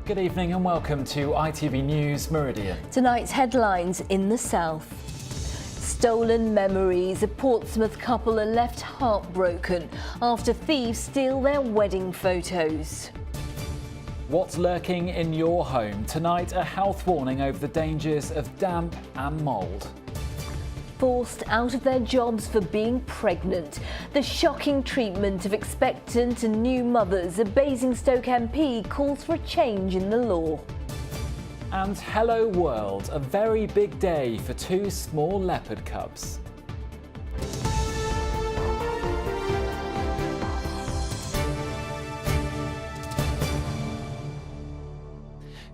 Good evening and welcome to ITV News Meridian. Tonight's headlines in the south. Stolen memories. A Portsmouth couple are left heartbroken after thieves steal their wedding photos. What's lurking in your home? Tonight, a health warning over the dangers of damp and mould. Forced out of their jobs for being pregnant. The shocking treatment of expectant and new mothers. A Basingstoke MP calls for a change in the law. And hello world, a very big day for two small leopard cubs.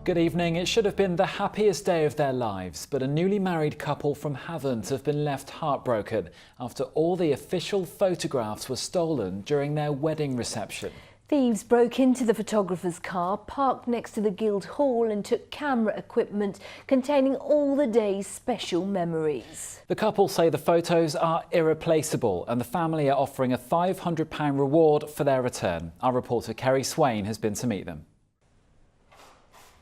Good evening. It should have been the happiest day of their lives, but a newly married couple from Havant have been left heartbroken after all the official photographs were stolen during their wedding reception. Thieves broke into the photographer's car, parked next to the Guildhall and took camera equipment containing all the day's special memories. The couple say the photos are irreplaceable and the family are offering a £500 reward for their return. Our reporter Kerry Swain has been to meet them.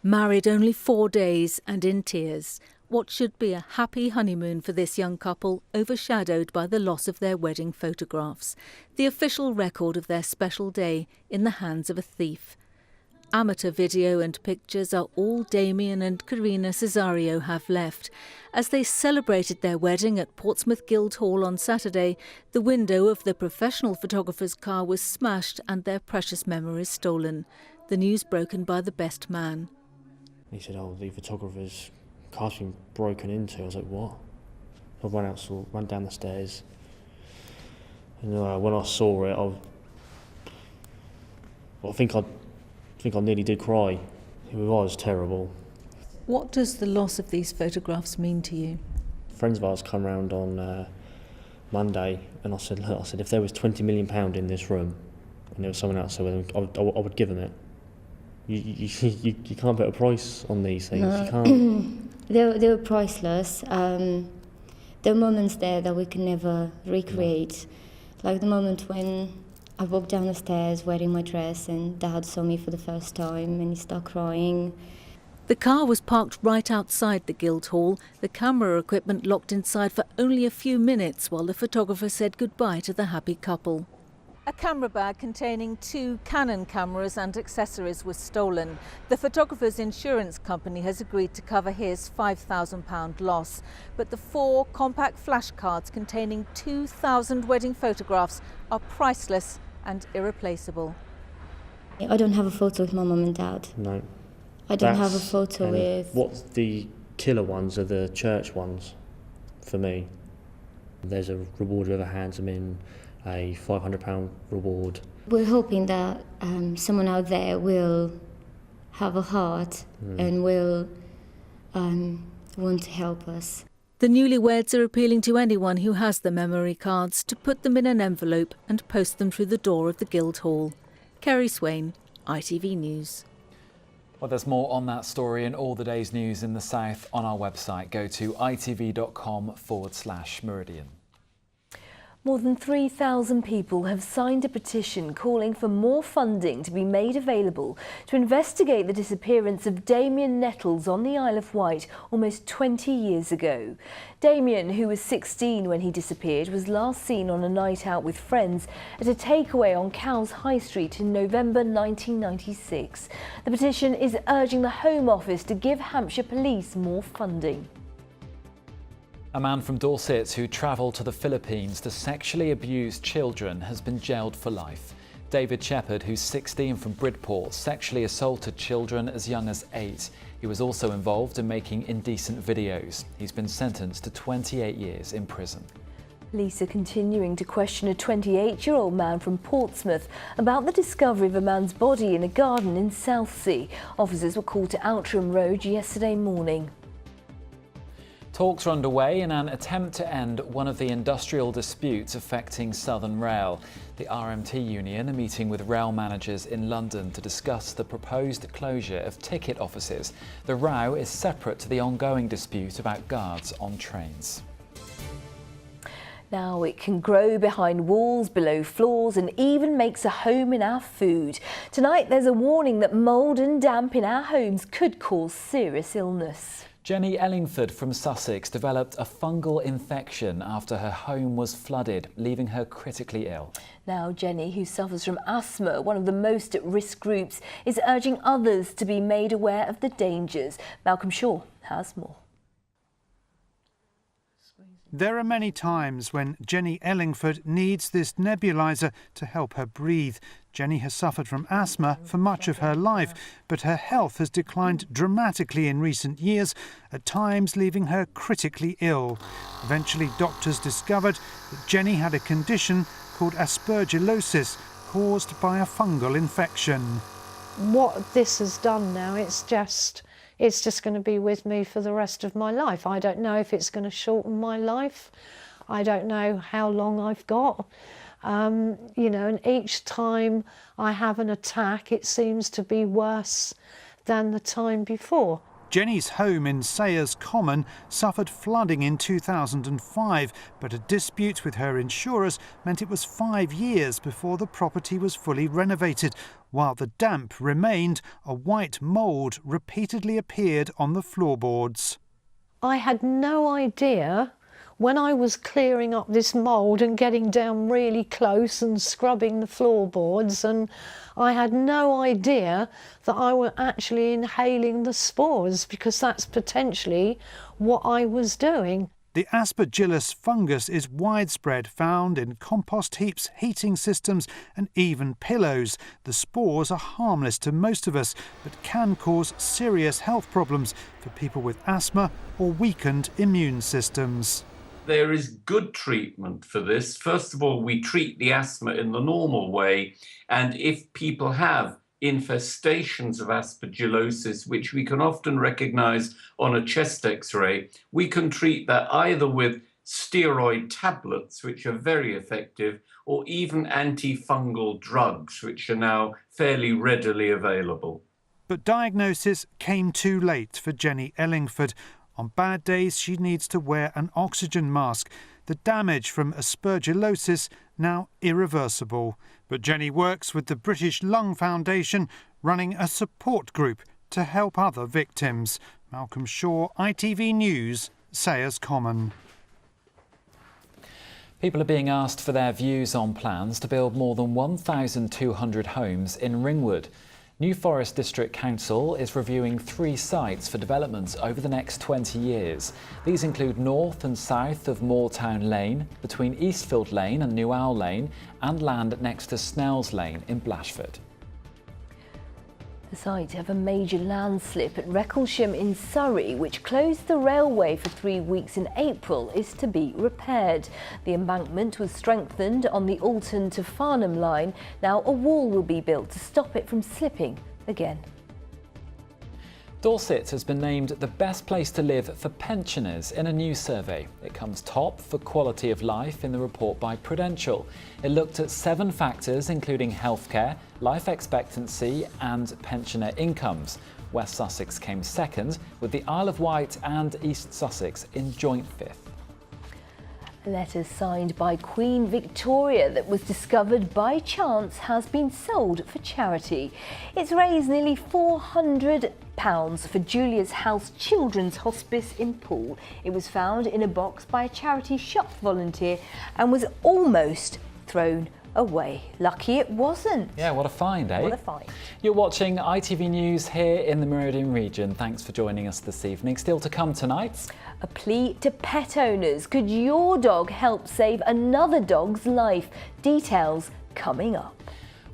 Married only 4 days and in tears, what should be a happy honeymoon for this young couple overshadowed by the loss of their wedding photographs, the official record of their special day in the hands of a thief. Amateur video and pictures are all Damien and Karina Cesario have left. As they celebrated their wedding at Portsmouth Guildhall on Saturday, the window of the professional photographer's car was smashed and their precious memories stolen. The news broken by the best man. He said, "Oh, the photographer's car's been broken into." I was like, "What?" I ran down the stairs, and when I saw it, I think I nearly did cry. It was terrible. What does the loss of these photographs mean to you? Friends of ours come round on Monday, and I said, "Look," if there was £20 million in this room, and there was someone else there with them, I would give them it. You can't put a price on these things. No. You can't. They were priceless. There are moments there that we can never recreate. Like the moment when I walked down the stairs wearing my dress and Dad saw me for the first time and he started crying. The car was parked right outside the Guildhall, the camera equipment locked inside for only a few minutes while the photographer said goodbye to the happy couple. A camera bag containing 2 Canon cameras and accessories was stolen. The photographer's insurance company has agreed to cover his £5,000 loss. But the 4 compact flashcards containing 2,000 wedding photographs are priceless and irreplaceable. I don't have a photo with my mum and dad. No. I don't have a photo with... What's the killer ones are the church ones for me. There's a reward whoever hands them in, a £500 reward. We're hoping that someone out there will have a heart and will want to help us. The newlyweds are appealing to anyone who has the memory cards to put them in an envelope and post them through the door of the Guildhall. Kerry Swain, ITV News. Well, there's more on that story and all the day's news in the south on our website. Go to itv.com/Meridian. More than 3,000 people have signed a petition calling for more funding to be made available to investigate the disappearance of Damien Nettles on the Isle of Wight almost 20 years ago. Damien, who was 16 when he disappeared, was last seen on a night out with friends at a takeaway on Cowes High Street in November 1996. The petition is urging the Home Office to give Hampshire Police more funding. A man from Dorset who travelled to the Philippines to sexually abuse children has been jailed for life. David Shepherd, who's 16 from Bridport, sexually assaulted children as young as 8. He was also involved in making indecent videos. He's been sentenced to 28 years in prison. Police are continuing to question a 28-year-old man from Portsmouth about the discovery of a man's body in a garden in Southsea. Officers were called to Outram Road yesterday morning. Talks are underway in an attempt to end one of the industrial disputes affecting Southern Rail. The RMT union are meeting with rail managers in London to discuss the proposed closure of ticket offices. The row is separate to the ongoing dispute about guards on trains. Now it can grow behind walls, below floors, and even makes a home in our food. Tonight there's a warning that mould and damp in our homes could cause serious illness. Jenny Ellingford from Sussex developed a fungal infection after her home was flooded, leaving her critically ill. Now Jenny, who suffers from asthma, one of the most at-risk groups, is urging others to be made aware of the dangers. Malcolm Shaw has more. There are many times when Jenny Ellingford needs this nebuliser to help her breathe. Jenny has suffered from asthma for much of her life, but her health has declined dramatically in recent years, at times leaving her critically ill. Eventually, doctors discovered that Jenny had a condition called aspergillosis, caused by a fungal infection. What this has done now, it's just going to be with me for the rest of my life. I don't know if it's going to shorten my life. I don't know how long I've got. You know, and each time I have an attack, it seems to be worse than the time before. Jenny's home in Sayers Common suffered flooding in 2005, but a dispute with her insurers meant it was 5 years before the property was fully renovated. While the damp remained, a white mould repeatedly appeared on the floorboards. I had no idea when I was clearing up this mould and getting down really close and scrubbing the floorboards, and I had no idea that I was actually inhaling the spores, because that's potentially what I was doing. The aspergillus fungus is widespread, found in compost heaps, heating systems and even pillows. The spores are harmless to most of us, but can cause serious health problems for people with asthma or weakened immune systems. There is good treatment for this. First of all, we treat the asthma in the normal way, and if people have infestations of aspergillosis, which we can often recognise on a chest x-ray, we can treat that either with steroid tablets, which are very effective, or even antifungal drugs, which are now fairly readily available. But diagnosis came too late for Jenny Ellingford. On bad days, she needs to wear an oxygen mask. The damage from aspergillosis now irreversible. But Jenny works with the British Lung Foundation, running a support group to help other victims. Malcolm Shaw, ITV News, Sayers Common. People are being asked for their views on plans to build more than 1,200 homes in Ringwood. New Forest District Council is reviewing 3 sites for developments over the next 20 years. These include north and south of Moortown Lane, between Eastfield Lane and New Owl Lane, and land next to Snells Lane in Blashford. The site of a major landslip at Wrecklesham in Surrey, which closed the railway for 3 weeks in April, is to be repaired. The embankment was strengthened on the Alton to Farnham line. Now a wall will be built to stop it from slipping again. Dorset has been named the best place to live for pensioners in a new survey. It comes top for quality of life in the report by Prudential. It looked at 7 factors, including healthcare, life expectancy and pensioner incomes. West Sussex came second, with the Isle of Wight and East Sussex in joint 5th. A letter signed by Queen Victoria that was discovered by chance has been sold for charity. It's raised nearly £400 for Julia's House Children's Hospice in Poole. It was found in a box by a charity shop volunteer and was almost thrown away. Lucky it wasn't. Yeah, what a find, eh? What a find. You're watching ITV News here in the Meridian region. Thanks for joining us this evening. Still to come tonight, a plea to pet owners. Could your dog help save another dog's life? Details coming up.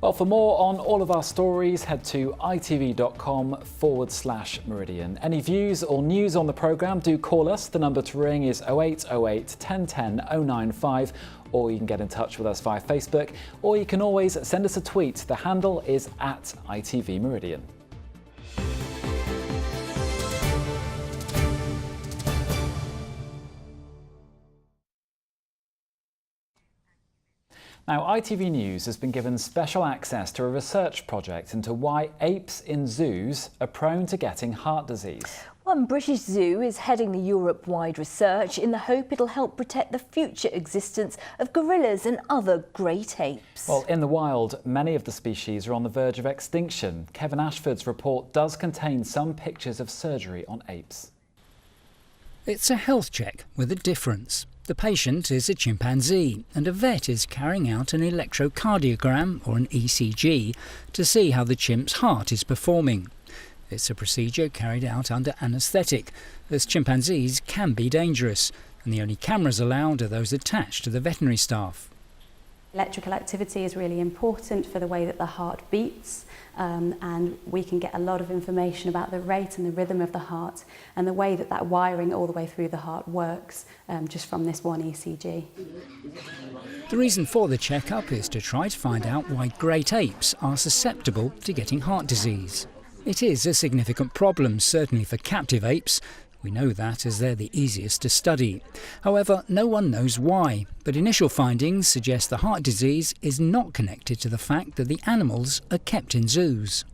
Well, for more on all of our stories, head to itv.com/Meridian. Any views or news on the programme, do call us. The number to ring is 0808 1010 095, or you can get in touch with us via Facebook, or you can always send us a tweet. The handle is @ITV Meridian. Now, ITV News has been given special access to a research project into why apes in zoos are prone to getting heart disease. One British zoo is heading the Europe-wide research in the hope it'll help protect the future existence of gorillas and other great apes. Well, in the wild, many of the species are on the verge of extinction. Kevin Ashford's report does contain some pictures of surgery on apes. It's a health check with a difference. The patient is a chimpanzee and a vet is carrying out an electrocardiogram, or an ECG, to see how the chimp's heart is performing. It's a procedure carried out under anaesthetic, as chimpanzees can be dangerous, and the only cameras allowed are those attached to the veterinary staff. Electrical activity is really important for the way that the heart beats, and we can get a lot of information about the rate and the rhythm of the heart and the way that that wiring all the way through the heart works just from this one ECG. The reason for the checkup is to try to find out why great apes are susceptible to getting heart disease. It is a significant problem, certainly for captive apes. We know that as they're the easiest to study. However, no one knows why, but initial findings suggest the heart disease is not connected to the fact that the animals are kept in zoos.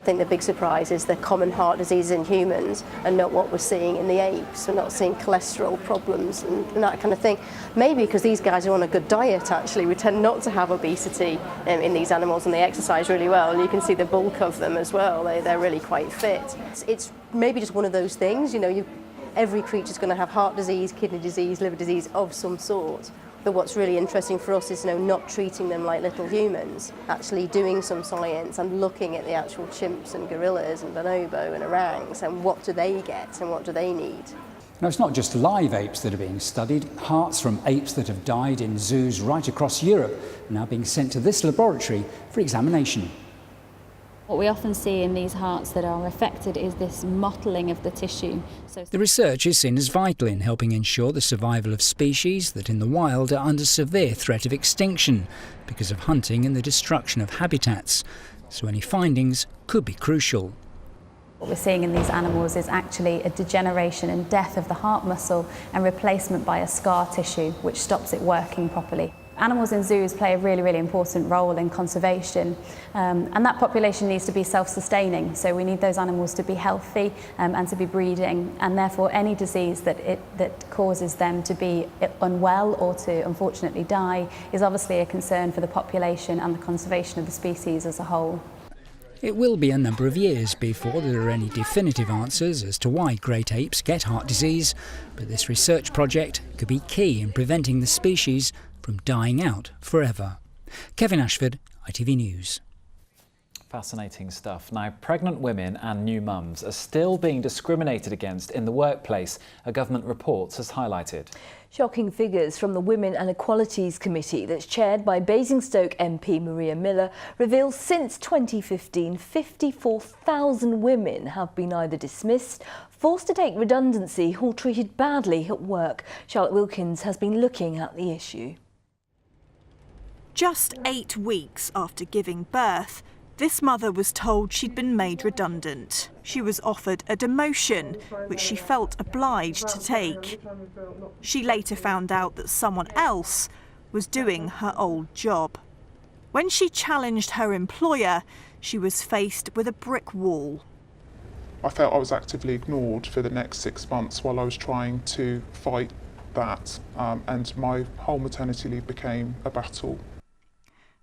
I think the big surprise is the common heart disease in humans and not what we're seeing in the apes. We're not seeing cholesterol problems and that kind of thing. Maybe because these guys are on a good diet, actually. We tend not to have obesity in these animals, and they exercise really well, and you can see the bulk of them as well. They're really quite fit. It's maybe just one of those things, every creature's going to have heart disease, kidney disease, liver disease of some sort. But what's really interesting for us is not treating them like little humans, actually doing some science and looking at the actual chimps and gorillas and bonobo and orangs and what do they get and what do they need. Now, it's not just live apes that are being studied. Hearts from apes that have died in zoos right across Europe are now being sent to this laboratory for examination. What we often see in these hearts that are affected is this mottling of the tissue. The research is seen as vital in helping ensure the survival of species that in the wild are under severe threat of extinction because of hunting and the destruction of habitats. So any findings could be crucial. What we're seeing in these animals is actually a degeneration and death of the heart muscle and replacement by a scar tissue which stops it working properly. Animals in zoos play a really, really important role in conservation, and that population needs to be self-sustaining, so we need those animals to be healthy and to be breeding, and therefore any disease that causes them to be unwell or to unfortunately die is obviously a concern for the population and the conservation of the species as a whole. It will be a number of years before there are any definitive answers as to why great apes get heart disease, but this research project could be key in preventing the species from dying out forever. Kevin Ashford, ITV News. Fascinating stuff. Now, pregnant women and new mums are still being discriminated against in the workplace, a government report has highlighted. Shocking figures from the Women and Equalities Committee that's chaired by Basingstoke MP Maria Miller reveals since 2015, 54,000 women have been either dismissed, forced to take redundancy or treated badly at work. Charlotte Wilkins has been looking at the issue. Just 8 weeks after giving birth, this mother was told she'd been made redundant. She was offered a demotion, which she felt obliged to take. She later found out that someone else was doing her old job. When she challenged her employer, she was faced with a brick wall. I felt I was actively ignored for the next 6 months while I was trying to fight that, and my whole maternity leave became a battle.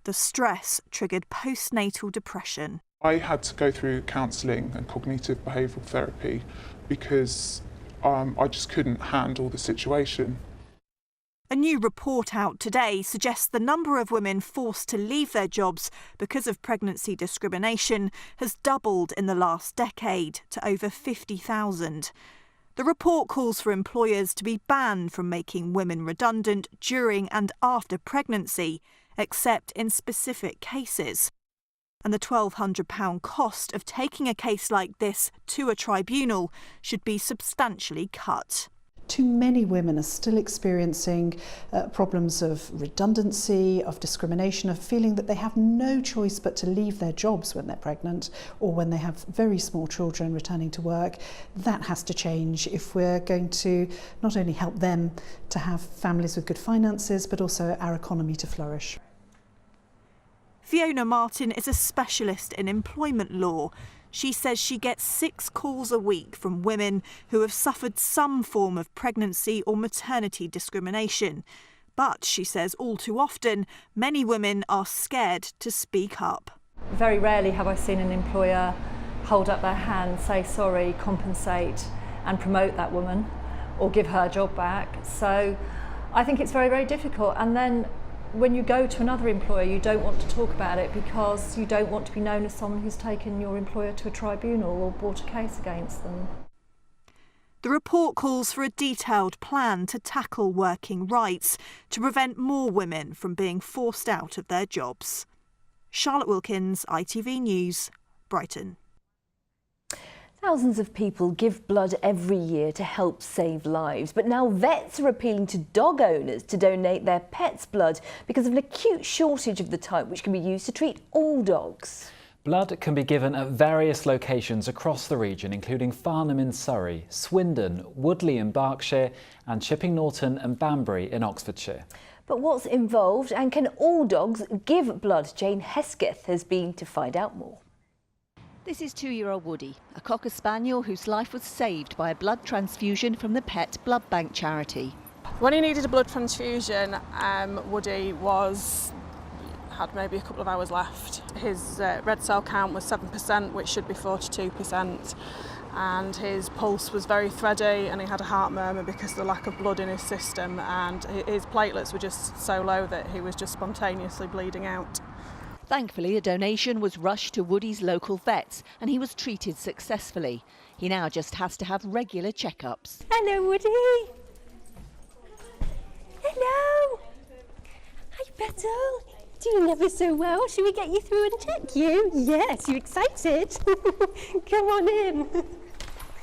The stress triggered postnatal depression. I had to go through counselling and cognitive behavioural therapy because I just couldn't handle the situation. A new report out today suggests the number of women forced to leave their jobs because of pregnancy discrimination has doubled in the last decade to over 50,000. The report calls for employers to be banned from making women redundant during and after pregnancy, except in specific cases. And the £1,200 cost of taking a case like this to a tribunal should be substantially cut. Too many women are still experiencing problems of redundancy, of discrimination, of feeling that they have no choice but to leave their jobs when they're pregnant or when they have very small children returning to work. That has to change if we're going to not only help them to have families with good finances, but also our economy to flourish. Fiona Martin is a specialist in employment law. She says she gets 6 calls a week from women who have suffered some form of pregnancy or maternity discrimination. But, she says, all too often, many women are scared to speak up. Very rarely have I seen an employer hold up their hand, say sorry, compensate and promote that woman or give her job back. So I think it's very, very difficult. And then when you go to another employer, you don't want to talk about it because you don't want to be known as someone who's taken your employer to a tribunal or brought a case against them. The report calls for a detailed plan to tackle working rights to prevent more women from being forced out of their jobs. Charlotte Wilkins, ITV News, Brighton. Thousands of people give blood every year to help save lives, but now vets are appealing to dog owners to donate their pets' blood because of an acute shortage of the type which can be used to treat all dogs. Blood can be given at various locations across the region, including Farnham in Surrey, Swindon, Woodley in Berkshire and Chipping Norton and Banbury in Oxfordshire. But what's involved, and can all dogs give blood? Jane Hesketh has been to find out more. This is 2-year-old Woody, a Cocker Spaniel whose life was saved by a blood transfusion from the Pet Blood Bank charity. When he needed a blood transfusion, Woody had maybe a couple of hours left. His red cell count was 7%, which should be 42%, and his pulse was very thready and he had a heart murmur because of the lack of blood in his system, and his platelets were just so low that he was just spontaneously bleeding out. Thankfully, a donation was rushed to Woody's local vets and he was treated successfully. He now just has to have regular checkups. Hello, Woody. Hello. Hi, Petal. Doing ever so well. Shall we get you through and check you? Yes, you excited? Come on in.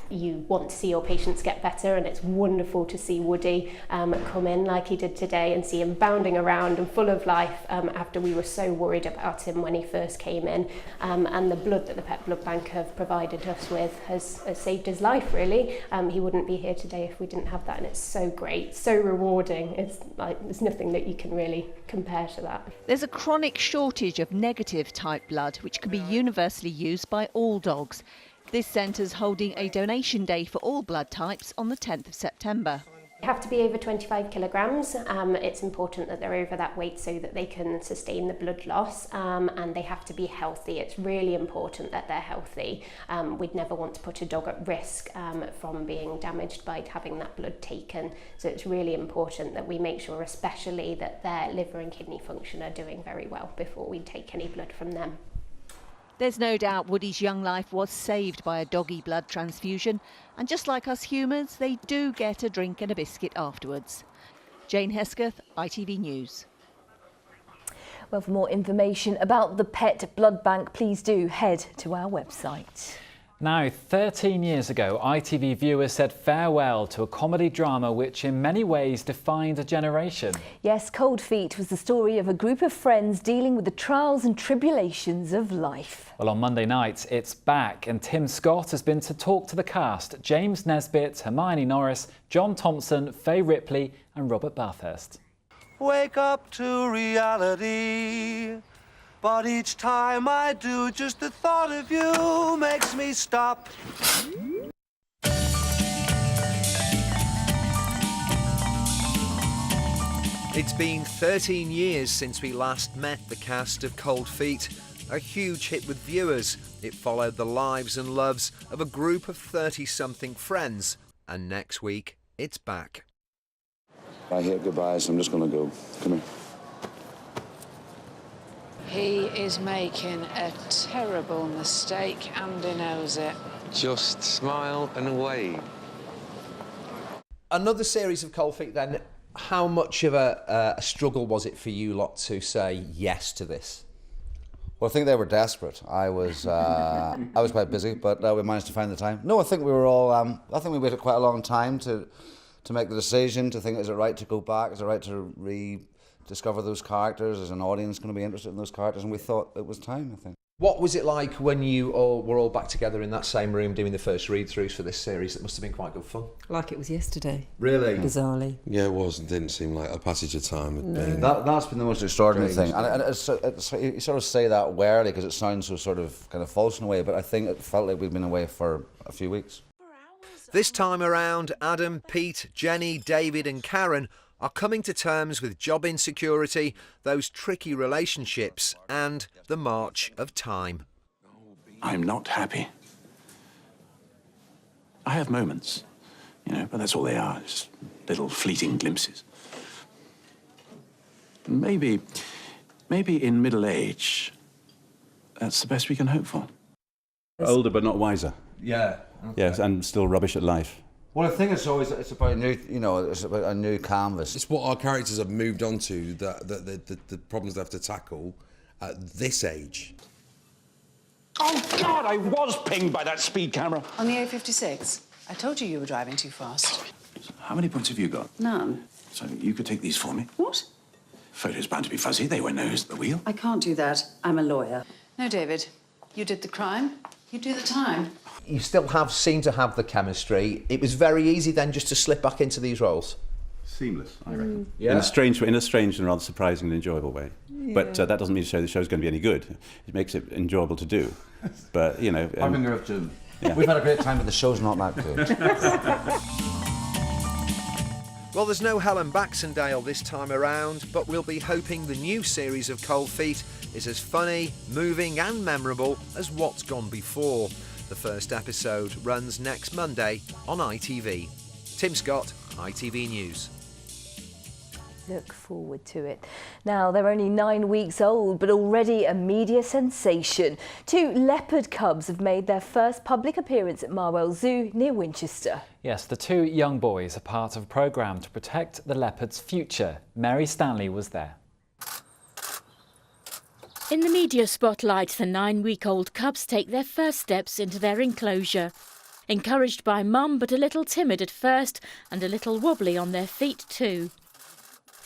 You want to see your patients get better, and it's wonderful to see Woody come in like he did today and see him bounding around and full of life after we were so worried about him when he first came in. And the blood that the Pet Blood Bank have provided us with has saved his life, really. He wouldn't be here today if we didn't have that, and it's so great, so rewarding. It's like there's nothing that you can really compare to that. There's a chronic shortage of negative type blood, which can be universally used by all dogs. This centre's holding a donation day for all blood types on the 10th of September. They have to be over 25 kilograms. It's important that they're over that weight so that they can sustain the blood loss, and they have to be healthy. It's really important that they're healthy. We'd never want to put a dog at risk from being damaged by having that blood taken. So it's really important that we make sure especially that their liver and kidney function are doing very well before we take any blood from them. There's no doubt Woody's young life was saved by a doggy blood transfusion, and just like us humans, they do get a drink and a biscuit afterwards. Jane Hesketh, ITV News. Well, for more information about the Pet Blood Bank, please do head to our website. Now, 13 years ago, ITV viewers said farewell to a comedy drama which in many ways defined a generation. Yes, Cold Feet was the story of a group of friends dealing with the trials and tribulations of life. Well, on Monday night, it's back, and Tim Scott has been to talk to the cast: James Nesbitt, Hermione Norris, John Thompson, Faye Ripley and Robert Bathurst. Wake up to reality. But each time I do, just the thought of you makes me stop. It's been 13 years since we last met the cast of Cold Feet. A huge hit with viewers. It followed the lives and loves of a group of 30-something friends. And next week, it's back. I hear goodbyes, I'm just going to go. Come here. He is making a terrible mistake and he knows it. Just smile and wave. Another series of Cold Feet then. How much of a struggle was it for you lot to say yes to this? Well, I think they were desperate. I was quite busy, but we managed to find the time. No, I think we were all. I think we waited quite a long time to to make the decision, to think, is it right to go back? Is it right to rediscover those characters? Is an audience going to be interested in those characters? And we thought it was time, I think. What was it like when you all were all back together in that same room doing the first read-throughs for this series? It must have been quite good fun. Like it was yesterday. Really? Bizarrely. Yeah, it was. It didn't seem like a passage of time. No. That's been the most extraordinary thing. And you sort of say that warily because it sounds so sort of kind of false in a way, but I think it felt like we'd been away for a few weeks. This time around, Adam, Pete, Jenny, David and Karen are coming to terms with job insecurity, those tricky relationships and the march of time. I'm not happy. I have moments, but that's all they are, just little fleeting glimpses. Maybe in middle age, that's the best we can hope for. Older but not wiser. Yeah. Okay. Yes, and still rubbish at life. Well, I think it's about a new, it's about a new canvas. It's what our characters have moved on to, the problems they have to tackle at this age. Oh, God, I was pinged by that speed camera. On the A56. I told you were driving too fast. How many points have you got? None. So you could take these for me? What? Photos bound to be fuzzy. They won't know who's at the wheel. I can't do that. I'm a lawyer. No, David. You did the crime. You do the time. You still seem to have the chemistry. It was very easy then just to slip back into these roles. Seamless, I reckon. Yeah. In a strange and rather surprising and enjoyable way. Yeah. But that doesn't mean to say the show's going to be any good. It makes it enjoyable to do. But, I'm in Europe too. Yeah. We've had a great time, but the show's not that good. Well, there's no Helen Baxendale this time around, but we'll be hoping the new series of Cold Feet is as funny, moving and memorable as what's gone before. The first episode runs next Monday on ITV. Tim Scott, ITV News. Look forward to it. Now, they're only 9 weeks old, but already a media sensation. 2 leopard cubs have made their first public appearance at Marwell Zoo near Winchester. Yes, the 2 young boys are part of a programme to protect the leopard's future. Mary Stanley was there. In the media spotlight, the 9-week-old cubs take their first steps into their enclosure. Encouraged by mum, but a little timid at first and a little wobbly on their feet too.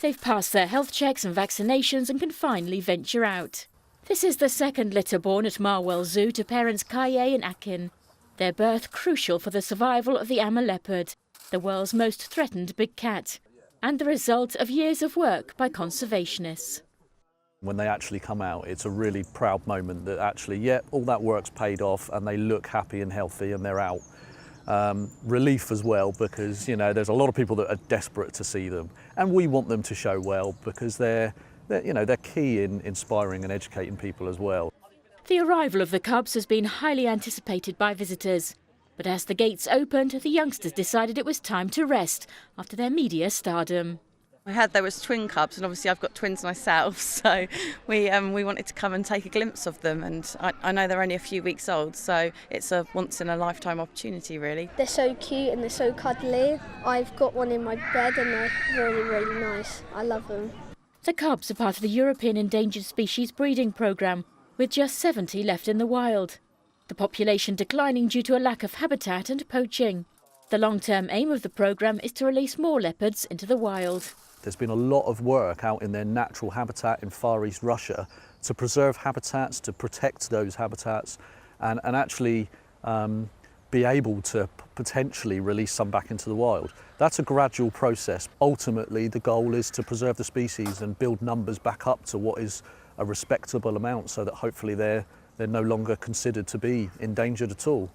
They've passed their health checks and vaccinations and can finally venture out. This is the second litter born at Marwell Zoo to parents Kaye and Akin. Their birth crucial for the survival of the Amma leopard, the world's most threatened big cat, and the result of years of work by conservationists. When they actually come out, it's a really proud moment that actually, all that work's paid off and they look happy and healthy and they're out. Relief as well, because there's a lot of people that are desperate to see them, and we want them to show well because they're key in inspiring and educating people as well. The arrival of the cubs has been highly anticipated by visitors, but as the gates opened, the youngsters decided it was time to rest after their media stardom. I heard there was twin cubs, and obviously I've got twins myself, so we wanted to come and take a glimpse of them, and I know they're only a few weeks old, so it's a once-in-a-lifetime opportunity, really. They're so cute and they're so cuddly. I've got one in my bed and they're really, really nice. I love them. The cubs are part of the European Endangered Species breeding programme, with just 70 left in the wild. The population declining due to a lack of habitat and poaching. The long-term aim of the programme is to release more leopards into the wild. There's been a lot of work out in their natural habitat in Far East Russia to preserve habitats, to protect those habitats, and actually be able to potentially release some back into the wild. That's a gradual process. Ultimately, the goal is to preserve the species and build numbers back up to what is a respectable amount so that hopefully they're no longer considered to be endangered at all.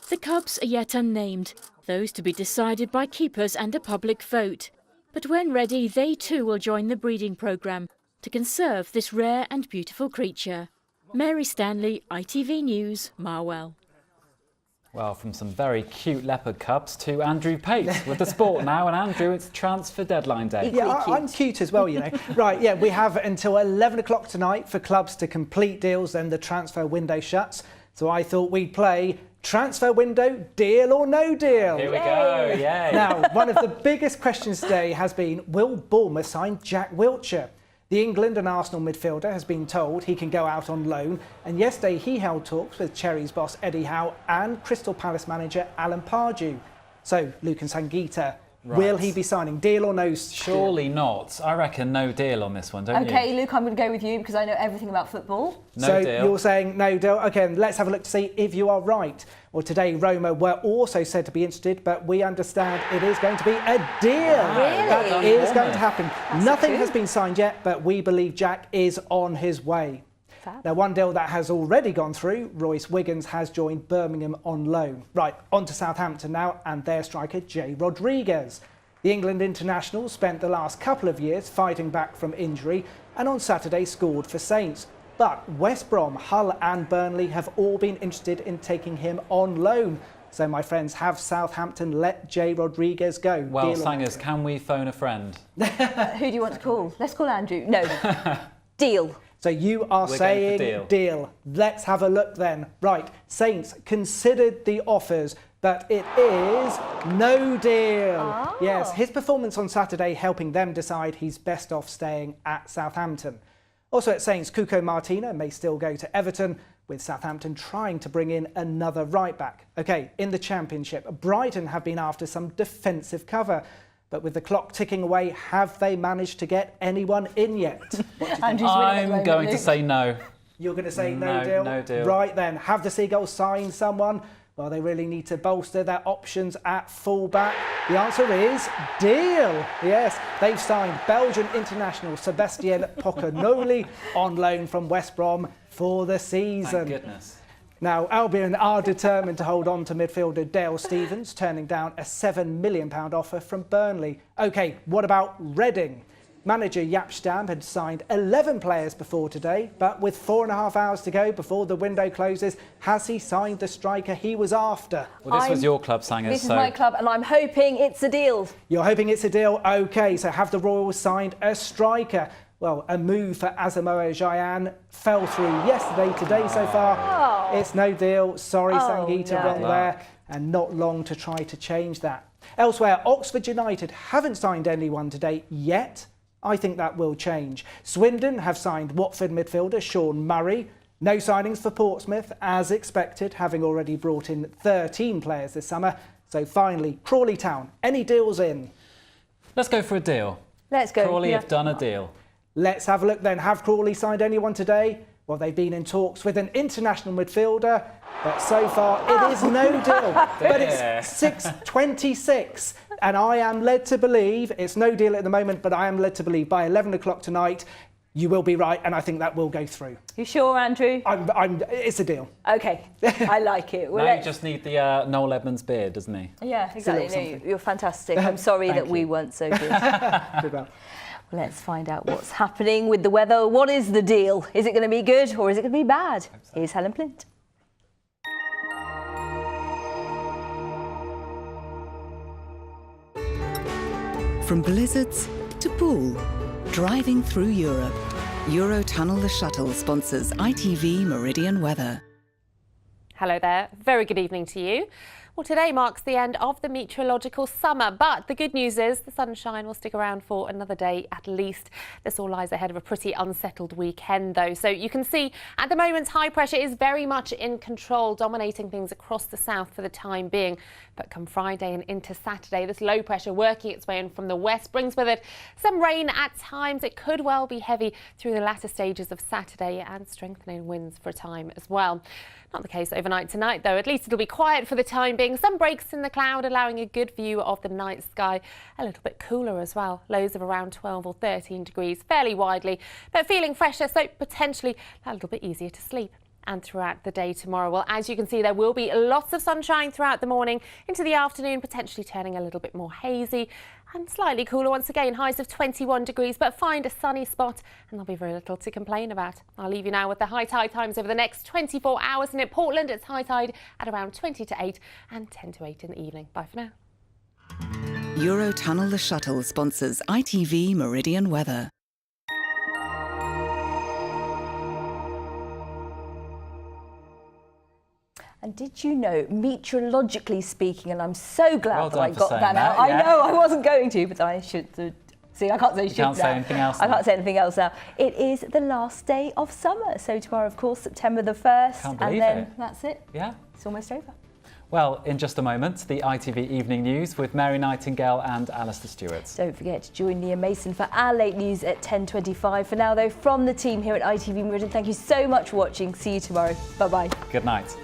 The cubs are yet unnamed, those to be decided by keepers and a public vote. But when ready, they too will join the breeding programme to conserve this rare and beautiful creature. Mary Stanley, ITV News, Marwell. Well, from some very cute leopard cubs to Andrew Pate with the sport now. And Andrew, it's transfer deadline day. Yeah, I'm cute as well, Right, we have until 11 o'clock tonight for clubs to complete deals, then the transfer window shuts. So I thought we'd play Transfer Window, Deal or No Deal. Here we go, yay. Now, one of the biggest questions today has been, will Bournemouth sign Jack Wilshere? The England and Arsenal midfielder has been told he can go out on loan, and yesterday he held talks with Cherries boss Eddie Howe and Crystal Palace manager Alan Pardew. So, Luke and Sangeeta, Right. Will he be signing? Deal or no? Surely not. I reckon no deal on this one, don't you? Okay, Luke, I'm going to go with you because I know everything about football. No deal. You're saying no deal. Okay, let's have a look to see if you are right. Well, today Roma were also said to be interested, but we understand it is going to be a deal. Really? That is going to happen. Nothing has been signed yet, but we believe Jack is on his way. Now, one deal that has already gone through, Royce Wiggins has joined Birmingham on loan. Right, on to Southampton now and their striker, Jay Rodriguez. The England international spent the last couple of years fighting back from injury and on Saturday scored for Saints. But West Brom, Hull and Burnley have all been interested in taking him on loan. So, my friends, have Southampton let Jay Rodriguez go? Well, Sangers, can we phone a friend? Who do you want to call? Let's call Andrew. No. Deal. So you are saying deal. Let's have a look then. Right, Saints considered the offers, but it is no deal. Oh. Yes, his performance on Saturday helping them decide he's best off staying at Southampton. Also at Saints, Cuco Martina may still go to Everton, with Southampton trying to bring in another right-back. OK, in the Championship, Brighton have been after some defensive cover. But with the clock ticking away, have they managed to get anyone in yet? I'm going to say no. You're going to say no deal? No deal. Right then, have the Seagulls signed someone? Well, they really need to bolster their options at full-back. The answer is deal. Yes, they've signed Belgian international Sebastian Pocanoli on loan from West Brom for the season. Thank goodness. Now, Albion are determined to hold on to midfielder Dale Stephens, turning down a £7 million offer from Burnley. OK, what about Reading? Manager Jaap Stam had signed 11 players before today, but with 4.5 hours to go before the window closes, has he signed the striker he was after? Well, this was your club, Sangers. This is my club, and I'm hoping it's a deal. You're hoping it's a deal? OK, so have the Royals signed a striker? Well, a move for Asamoah Gyan fell through yesterday. Today so far, it's no deal. Sorry, Sangeeta, wrong there. And not long to try to change that. Elsewhere, Oxford United haven't signed anyone today yet. I think that will change. Swindon have signed Watford midfielder Sean Murray. No signings for Portsmouth, as expected, having already brought in 13 players this summer. So finally, Crawley Town, any deals in? Let's go for a deal. Let's go. Crawley have done a deal. Let's have a look then. Have Crawley signed anyone today? Well, they've been in talks with an international midfielder, but so far it is no deal. But it's 6:26, and I am led to believe, it's no deal at the moment, but I am led to believe by 11 o'clock tonight, you will be right, and I think that will go through. You sure, Andrew? It's a deal. OK, I like it. Well, now you just need the Noel Edmonds beard, doesn't he? Yeah, exactly. No, you're fantastic. I'm sorry that we weren't so good. Good luck. Let's find out what's happening with the weather. What is the deal? Is it going to be good or is it going to be bad? Here's Helen Plint. From blizzards to pool, driving through Europe, Eurotunnel the Shuttle sponsors ITV Meridian weather. Hello there, very good evening to you. Well, today marks the end of the meteorological summer, but the good news is the sunshine will stick around for another day at least. This all lies ahead of a pretty unsettled weekend, though. So you can see at the moment high pressure is very much in control, dominating things across the south for the time being. But come Friday and into Saturday, this low pressure working its way in from the west brings with it some rain at times. It could well be heavy through the latter stages of Saturday and strengthening winds for a time as well. Not the case overnight tonight, though. At least it'll be quiet for the time being. Some breaks in the cloud, allowing a good view of the night sky. A little bit cooler as well. Lows of around 12 or 13 degrees, fairly widely, but feeling fresher, so potentially a little bit easier to sleep. And throughout the day tomorrow, well, as you can see, there will be lots of sunshine throughout the morning into the afternoon, potentially turning a little bit more hazy and slightly cooler once again, highs of 21 degrees, but find a sunny spot and there'll be very little to complain about. I'll leave you now with the high tide times over the next 24 hours, and at Portland, it's high tide at around 20 to 8 and 10 to 8 in the evening. Bye for now. Eurotunnel the Shuttle sponsors ITV Meridian weather. And did you know, meteorologically speaking, and I'm so glad that I got that out. Yeah. I know I wasn't going to, but I should. See, I can't say should now. Can't say anything else. I can't say anything else now. It is the last day of summer. So tomorrow, of course, September the 1st. Can't believe and then it. That's it. Yeah. It's almost over. Well, in just a moment, the ITV Evening News with Mary Nightingale and Alistair Stewart. Don't forget to join Liam Mason for our late news at 10:25. For now, though, from the team here at ITV Meridian, thank you so much for watching. See you tomorrow. Bye-bye. Good night.